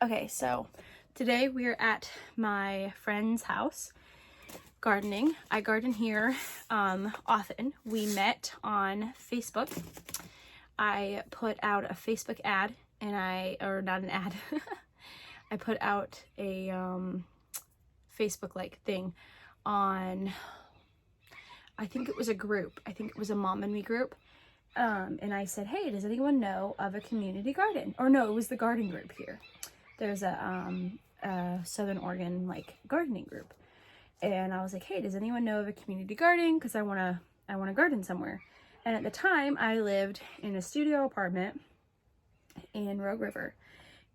Okay, so today we're at my friend's house gardening. I garden here often. We met on Facebook. I put out a Facebook ad or not an ad. I put out a Facebook like thing on, I think it was a group. I think it was a Mom and Me group. And I said, hey, does anyone know of a community garden? Or no, it was the garden group here. There's a Southern Oregon like gardening group. And I was like, hey, does anyone know of a community garden? Because I wanna garden somewhere. And at the time I lived in a studio apartment in Rogue River.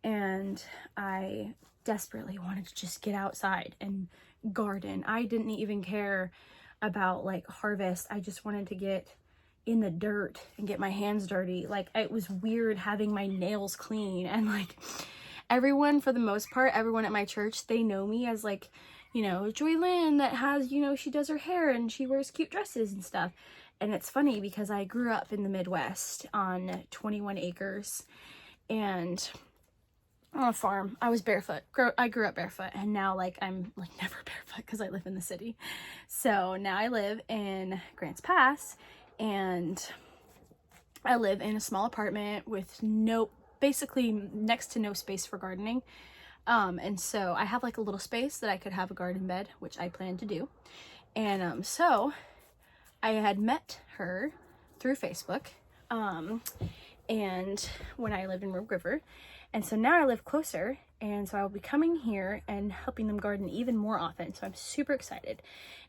And I desperately wanted to just get outside and garden. I didn't even care about like harvest. I just wanted to get in the dirt and get my hands dirty. Like, it was weird having my nails clean, and like everyone, for the most part, everyone at my church, they know me as like, you know, Joy Lynn that has, you know, she does her hair and she wears cute dresses and stuff. And it's funny because I grew up in the Midwest on 21 acres and on a farm. I was barefoot. I grew up barefoot, and now like I'm like never barefoot because I live in the city. So now I live in Grants Pass, and I live in a small apartment with basically next to no space for gardening. And so I have like a little space that I could have a garden bed, which I plan to do. And so I had met her through Facebook, and when I lived in Rogue River. And so now I live closer, and so I will be coming here and helping them garden even more often. So I'm super excited.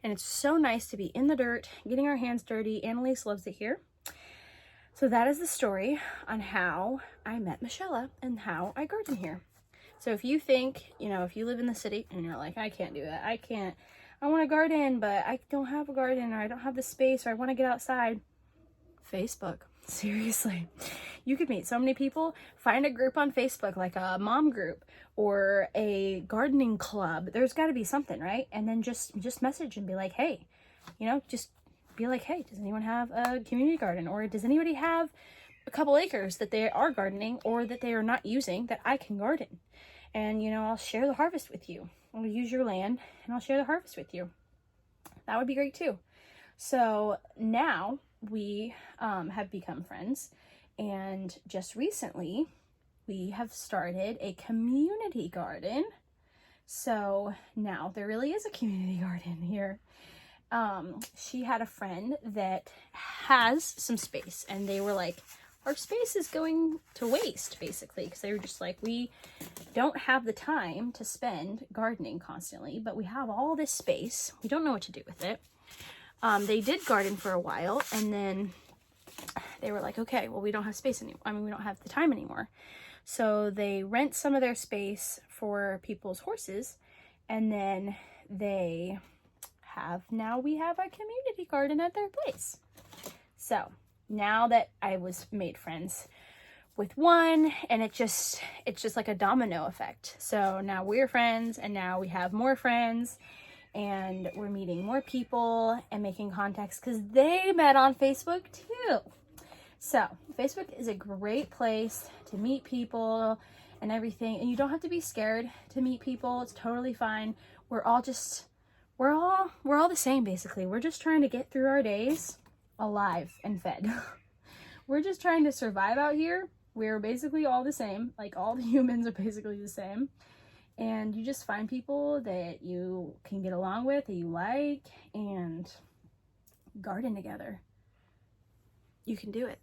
And it's so nice to be in the dirt, getting our hands dirty. Annalise loves it here. So that is the story on how I met Michelle and how I garden here. So if you think, you know, if you live in the city and you're like, I can't do that. I want to garden, but I don't have a garden, or I don't have the space, or I want to get outside. Facebook. Seriously, you could meet so many people. Find a group on Facebook, like a mom group or a gardening club. There's got to be something, right? And then just message and be like, hey, you know, just be like, hey, does anyone have a community garden? Or does anybody have a couple acres that they are gardening or that they are not using that I can garden? And, you know, I'll share the harvest with you. I'll use your land and I'll share the harvest with you. That would be great too. So now we have become friends, and just recently we have started a community garden. So now there really is a community garden here. She had a friend that has some space, and they were like, our space is going to waste, basically, because they were just like, we don't have the time to spend gardening constantly, but we have all this space. We don't know what to do with it. They did garden for a while, and then they were like, okay, well, we don't have space anymore. I mean, we don't have the time anymore. So they rent some of their space for people's horses, and then we have a community garden at their place. So now that I was made friends with one, and it's just like a domino effect. So now we're friends, and now we have more friends, and we're meeting more people and making contacts because they met on Facebook too. So Facebook is a great place to meet people and everything. And you don't have to be scared to meet people. It's totally fine. We're all the same, basically. We're just trying to get through our days alive and fed. We're just trying to survive out here. We're basically all the same. Like, all the humans are basically the same. And you just find people that you can get along with, that you like, and garden together. You can do it.